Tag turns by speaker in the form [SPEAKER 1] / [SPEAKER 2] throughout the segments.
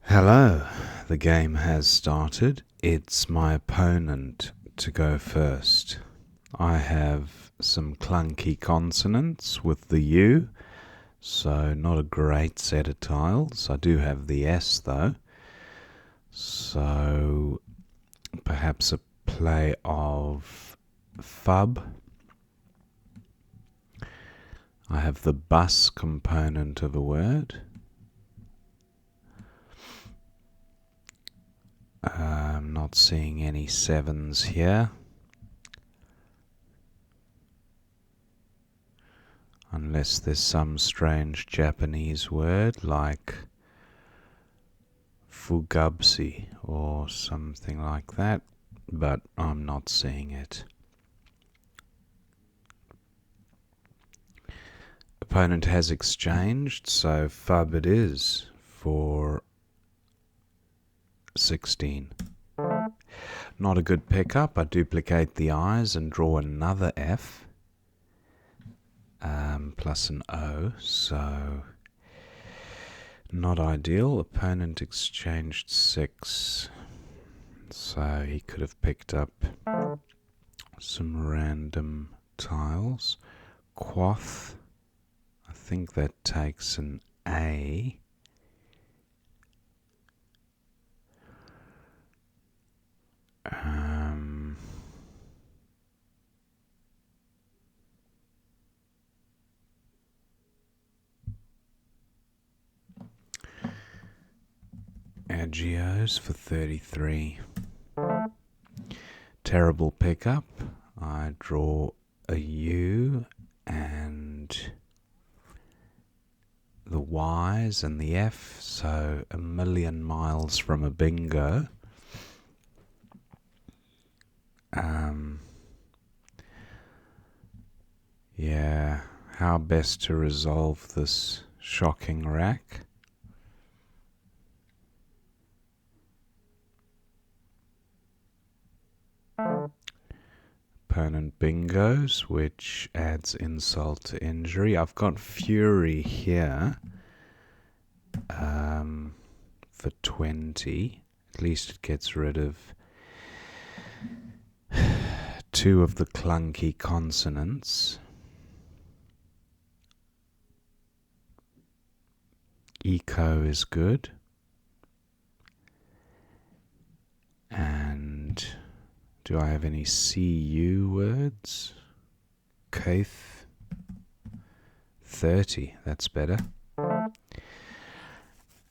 [SPEAKER 1] Hello, the game has started. It's my opponent to go first. I have some clunky consonants with the U, so not a great set of tiles. I do have the S though, so perhaps a play of fub. I have the bus component of a word. I'm not seeing any sevens here, unless there's some strange Japanese word like fugabsi or something like that, but I'm not seeing it. Opponent has exchanged, so fub it is for 16. Not a good pickup. I duplicate the I's and draw another F, plus an O, so not ideal. Opponent exchanged 6, so he could have picked up some random tiles. Quoth, I think that takes an A. Agios for 33. Terrible pickup. I draw a U and the Y's and the F, so a million miles from a bingo. Yeah, how best to resolve this shocking rack? Opponent bingos, which adds insult to injury. I've got fury here for 20. At least it gets rid of 2 of the clunky consonants. Eco is good. And do I have any CU words? Caith. 30, that's better.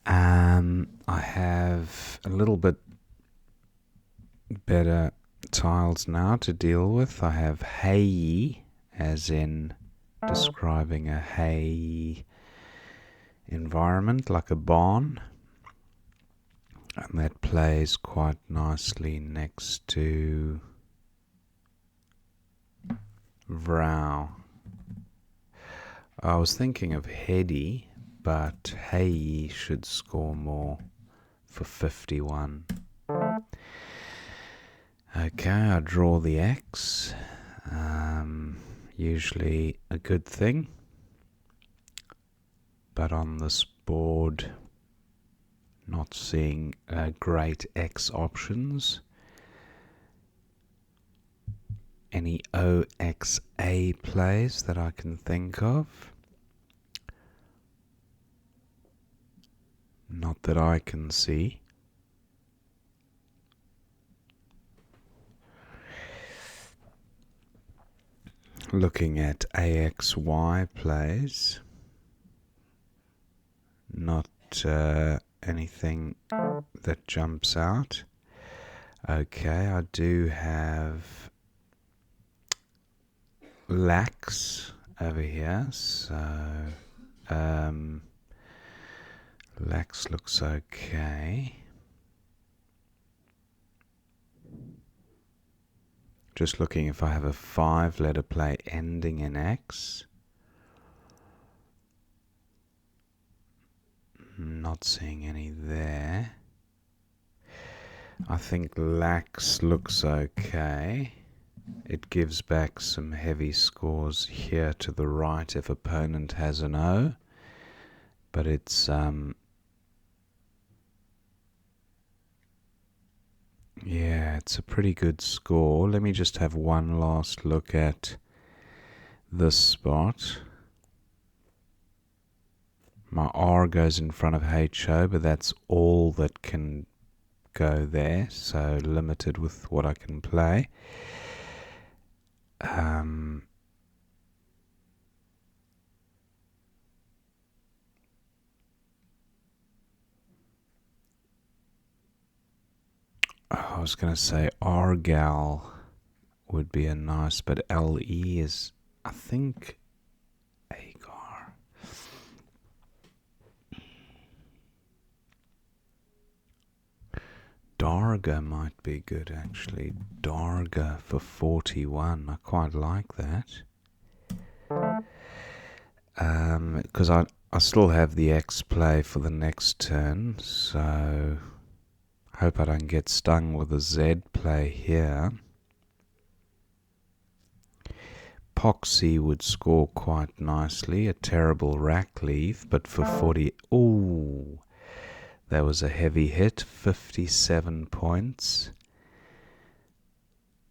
[SPEAKER 1] I have a little bit better tiles now to deal with. I have hay, as in describing a hay environment like a barn, and that plays quite nicely next to vrow. I was thinking of heady, but hey should score more for 51. Okay, I draw the X. Usually a good thing, but on this board, not seeing great X options. Any OXA plays that I can think of? Not that I can see. Looking at AXY plays, not anything that jumps out. Okay, I do have lax over here, so lax looks okay. Just looking if I have a 5-letter play ending in X. Not seeing any there. I think lax looks okay. It gives back some heavy scores here to the right if opponent has an O, but it's Yeah, it's a pretty good score. Let me just have one last look at this spot. My R goes in front of HO, but that's all that can go there, so limited with what I can play. I was going to say Argal would be a nice, but LE is, I think, Agar. Darga might be good, actually. Darga for 41. I quite like that. Because I still have the X play for the next turn, so hope I don't get stung with a Z play here. Poxy would score quite nicely, a terrible rack leave, but for 40... Ooh, that was a heavy hit, 57 points.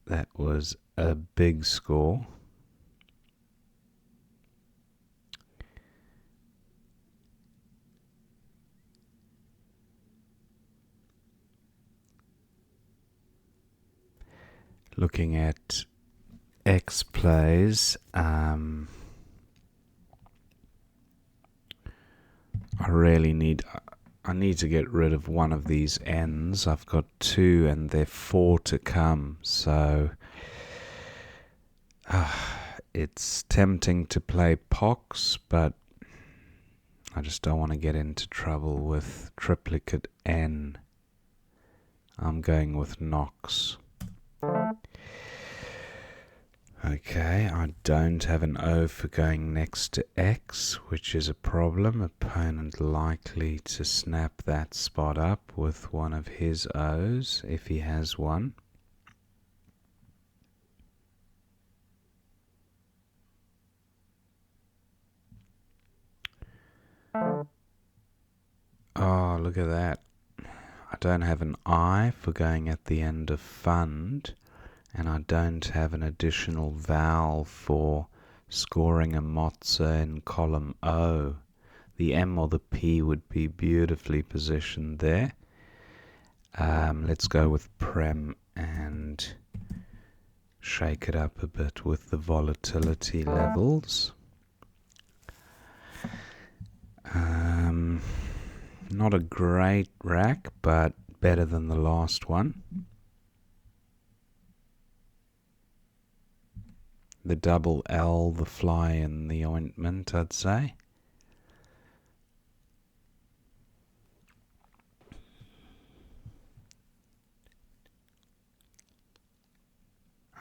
[SPEAKER 1] That was a big score. Looking at X plays, I need to get rid of one of these N's. I've got 2 and they're 4 to come, so it's tempting to play Pox, but I just don't want to get into trouble with triplicate N. I'm going with Nox. Okay, I don't have an O for going next to X, which is a problem. Opponent likely to snap that spot up with one of his O's, if he has one. Oh, look at that. I don't have an I for going at the end of fund, and I don't have an additional vowel for scoring a mozza in column O. The M or the P would be beautifully positioned there. Let's go with Prem and shake it up a bit with the volatility levels. Not a great rack, but better than the last one. The double L, the fly in the ointment, I'd say.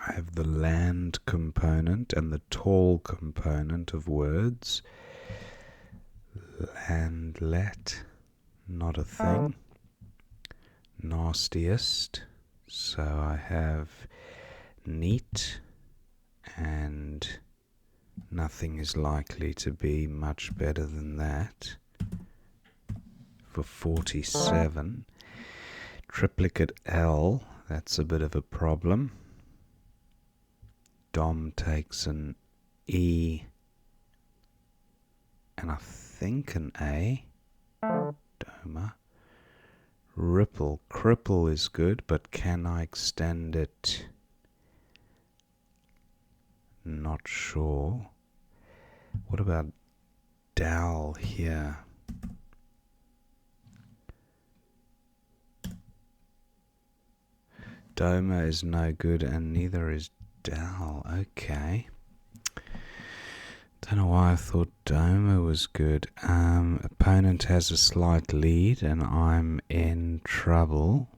[SPEAKER 1] I have the land component and the tall component of words. Landlet, not a thing. Nastiest, so I have neat, and nothing is likely to be much better than that. For 47. Triplicate L, that's a bit of a problem. Dom takes an E and I think an A. Doma. Ripple. Cripple is good, but can I extend it? Not sure. What about Dal here? Doma is no good and neither is Dal. Okay. Don't know why I thought Doma was good. Opponent has a slight lead and I'm in trouble.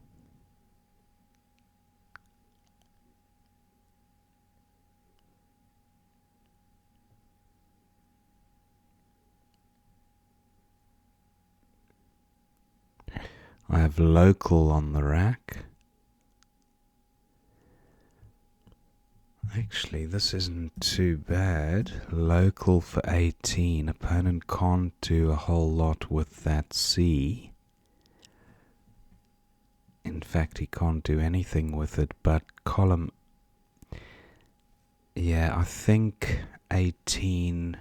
[SPEAKER 1] I have local on the rack. Actually, this isn't too bad. Local for 18. Opponent can't do a whole lot with that C. In In fact, he can't do anything with it, but column... Yeah, I think 18...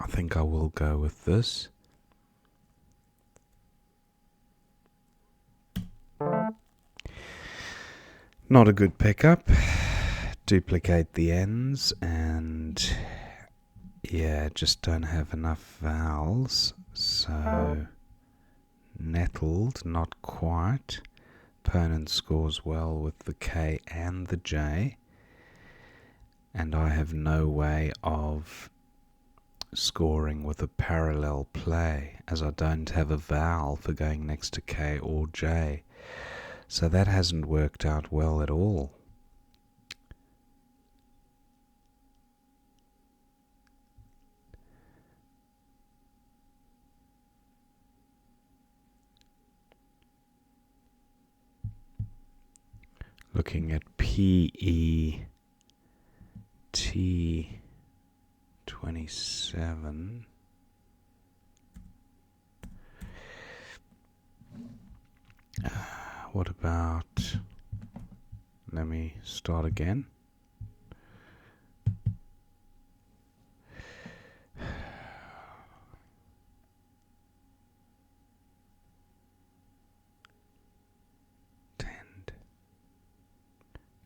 [SPEAKER 1] I think I will go with this. Not a good pickup. Duplicate the ends and yeah, just don't have enough vowels. So nettled, not quite. Opponent scores well with the K and the J. And I have no way of scoring with a parallel play, as I don't have a vowel for going next to K or J. So that hasn't worked out well at all. Looking at PET 27. What about... Let me start again.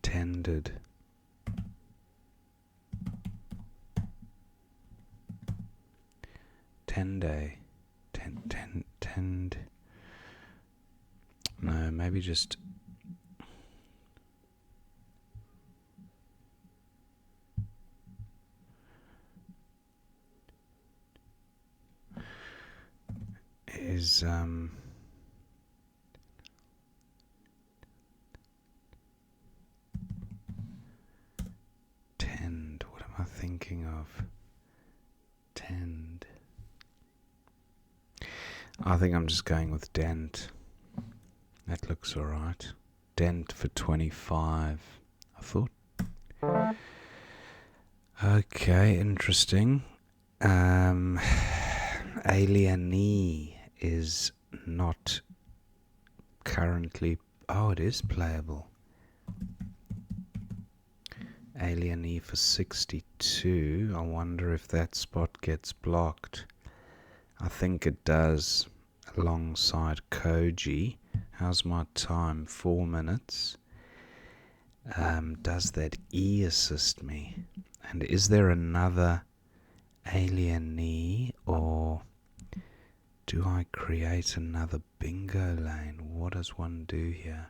[SPEAKER 1] Tended. Tend. No, maybe just... is tend. What am I thinking of? Tend. I think I'm just going with dent. That looks alright. Dent for 25, I thought. Okay, interesting. Alienee is not currently... Oh, it is playable. Alienee for 62. I wonder if that spot gets blocked. I think it does, alongside Koji. How's my time? 4 minutes. Does that E assist me? And is there another alienee, or do I create another bingo lane? What does one do here?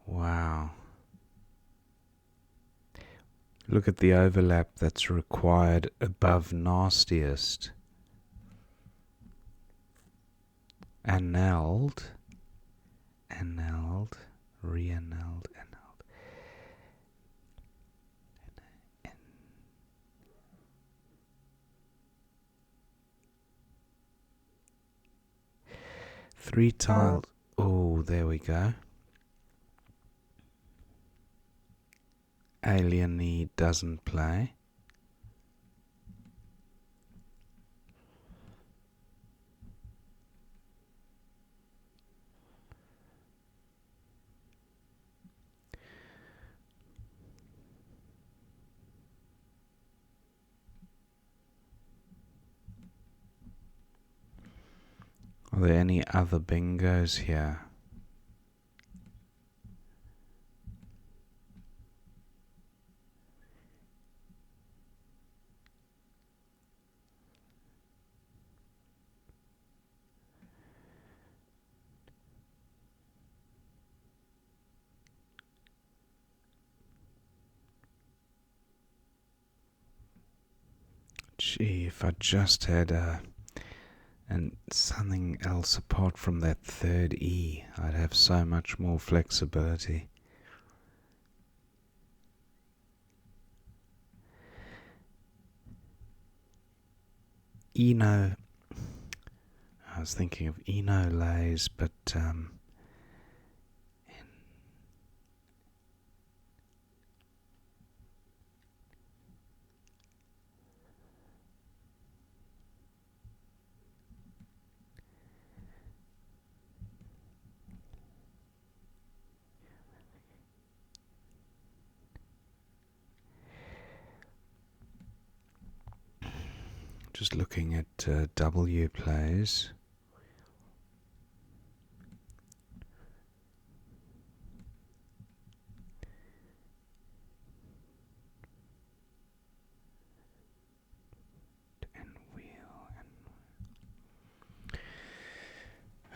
[SPEAKER 1] Wow. Look at the overlap that's required above nastiest. Annulled, re-annulled, annulled. 3 tiled. Oh, there we go. Alienee doesn't play. Are there any other bingos here? Gee, if I just had and something else apart from that third E, I'd have so much more flexibility. Eno, I was thinking of Eno lays, but Just looking at W plays.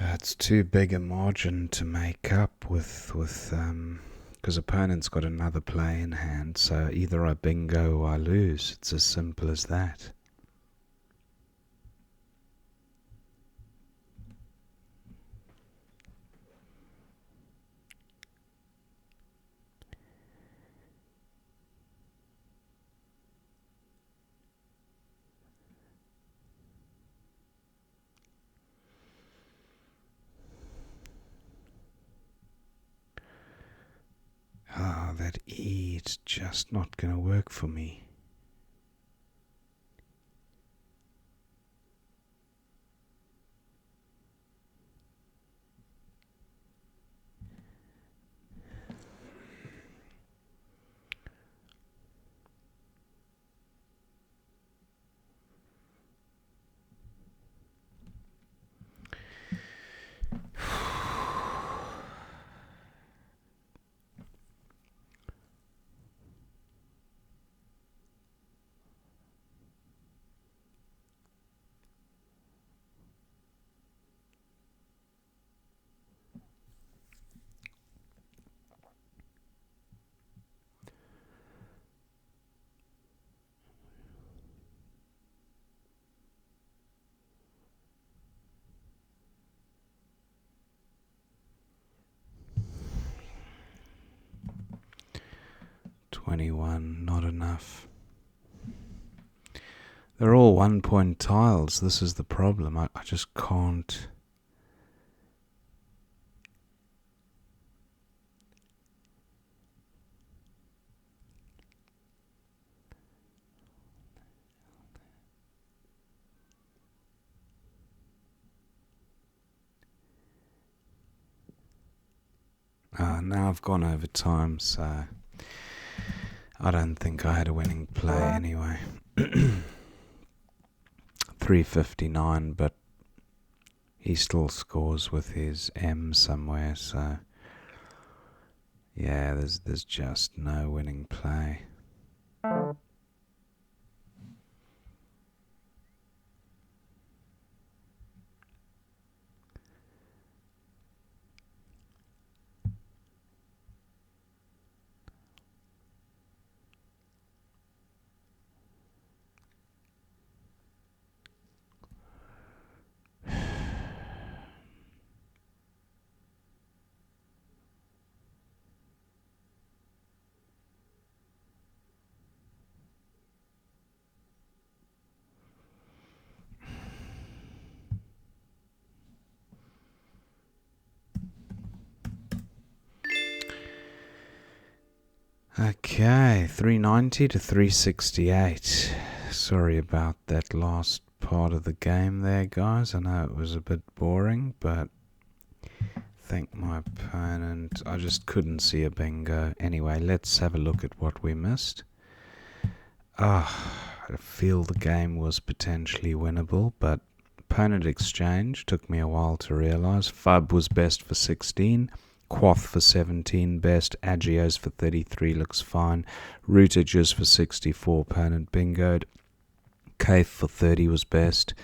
[SPEAKER 1] It's too big a margin to make up with because opponent's got another play in hand, so either I bingo or I lose. It's as simple as that. Oh, that E, it's just not going to work for me. $21, not enough. They're all 1 point tiles. This is the problem. I just can't. Now I've gone over time, so I don't think I had a winning play anyway. 359, but he still scores with his M somewhere, so yeah, there's just no winning play. Okay, 390 to 368. Sorry about that last part of the game there, guys. I know it was a bit boring, but I think my opponent, I just couldn't see a bingo. Anyway, let's have a look at what we missed. I feel the game was potentially winnable, but opponent exchange took me a while to realise. Fub was best for 16. Quoth for 17 best, Agios for 33 looks fine, Routages for 64, opponent bingoed, Kaif for 30 was best.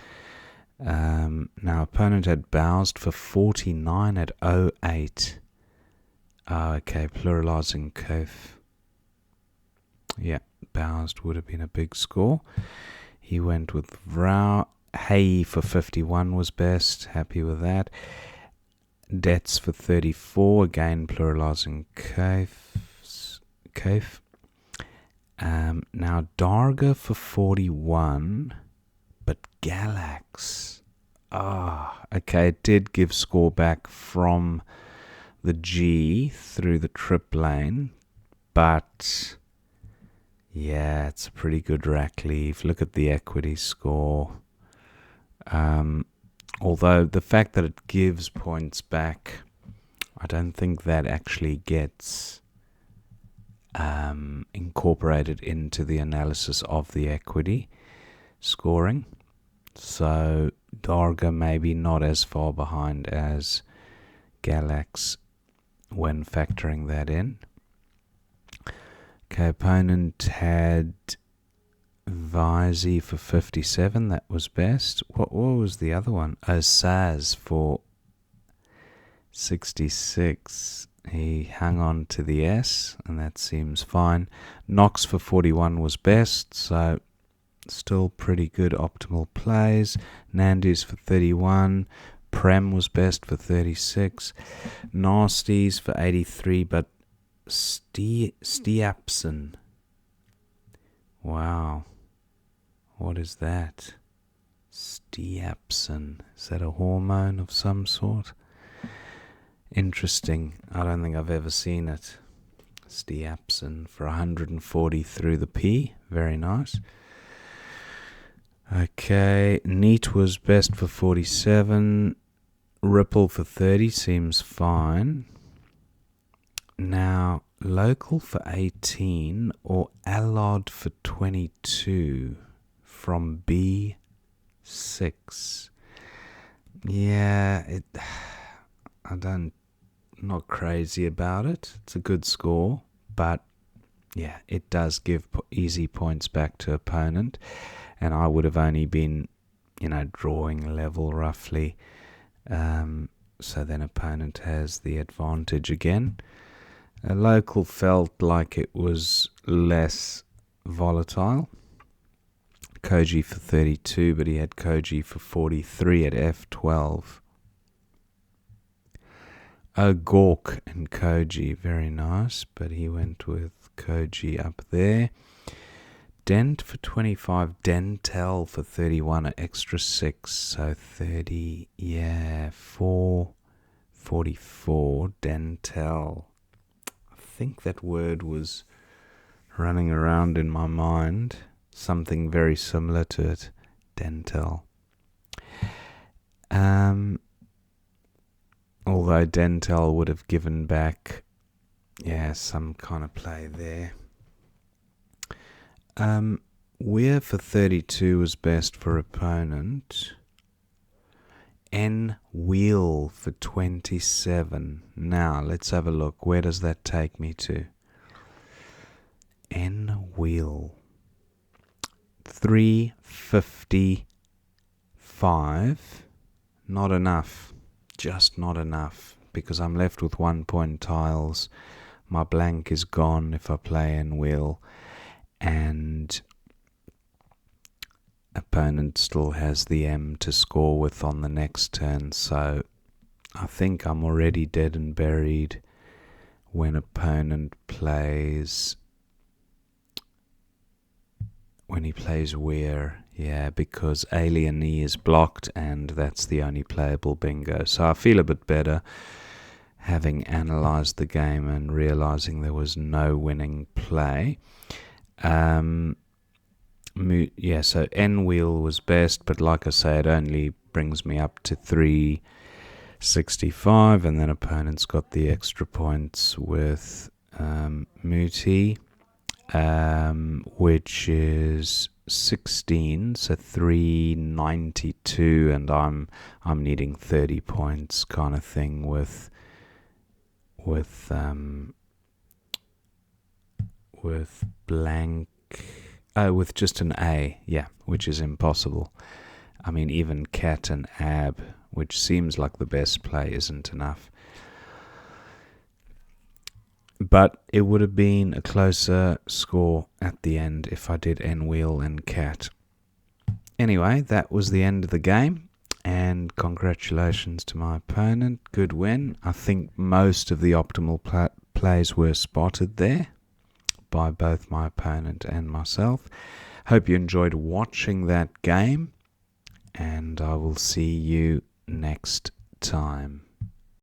[SPEAKER 1] Now opponent had Bowsed for 49 at 08. Okay, pluralizing Kaif. Yeah, Bowsed would have been a big score. He went with Vrau. Hay for 51 was best, happy with that. Debts for 34, again pluralizing Kaif. Now Darga for 41, but Galax. Okay, it did give score back from the G through the trip lane, but yeah, it's a pretty rack leave. Look at the equity score. Although the fact that it gives points back, I don't think that actually gets incorporated into the analysis of the equity scoring. So Darga maybe not as far behind as Galax when factoring that in. Okay, opponent had Vizey for 57, that was best. What was the other one? Oh, Saz for 66. He hung on to the S, and that seems fine. Knox for 41 was best, so still pretty good optimal plays. Nandus for 31. Prem was best for 36. Nasties for 83, but Stiapsen. Wow. What is that? Stiapsen. Is that a hormone of some sort? Interesting. I don't think I've ever seen it. Stiapsen for 140 through the P. Very nice. Okay. Neat was best for 47. Ripple for 30 seems fine. Now, local for 18 or Allard for 22 from B6. Yeah, not crazy about it. It's a good score, but yeah, it does give easy points back to opponent, and I would have only been, drawing level roughly. So then opponent has the advantage again. A local felt like it was less volatile. Koji for 32, but he had Koji for 43 at F12. Gork and Koji, very nice, but he went with Koji up there. Dent for 25, Dentel for 31 at extra 6, so 30, 444, Dentel. I think that word was running around in my mind, something very similar to it, Dentel. Although Dentel would have given back, some kind of play there. Weir for 32 was best for opponent. N wheel for 27. Now, let's have a look. Where does that take me to? N wheel. 355. Not enough. Just not enough. Because I'm left with 1 point tiles. My blank is gone if I play N wheel. And opponent still has the M to score with on the next turn, so I think I'm already dead and buried when opponent plays Weir, because Alien E is blocked and that's the only playable bingo. So I feel a bit better having analysed the game and realising there was no winning play. So N wheel was best, but like I say, it only brings me up to 365, and then opponent's got the extra points with Muti, which is 16, so 392, and I'm needing 30 points kind of thing with blank. With just an A, which is impossible. I mean, even Cat and Ab, which seems like the best play, isn't enough. But it would have been a closer score at the end if I did N-Wheel and Cat. Anyway, that was the end of the game, and congratulations to my opponent. Good win. I think most of the optimal plays were spotted there by both my opponent and myself. Hope you enjoyed watching that game, and I will see you next time.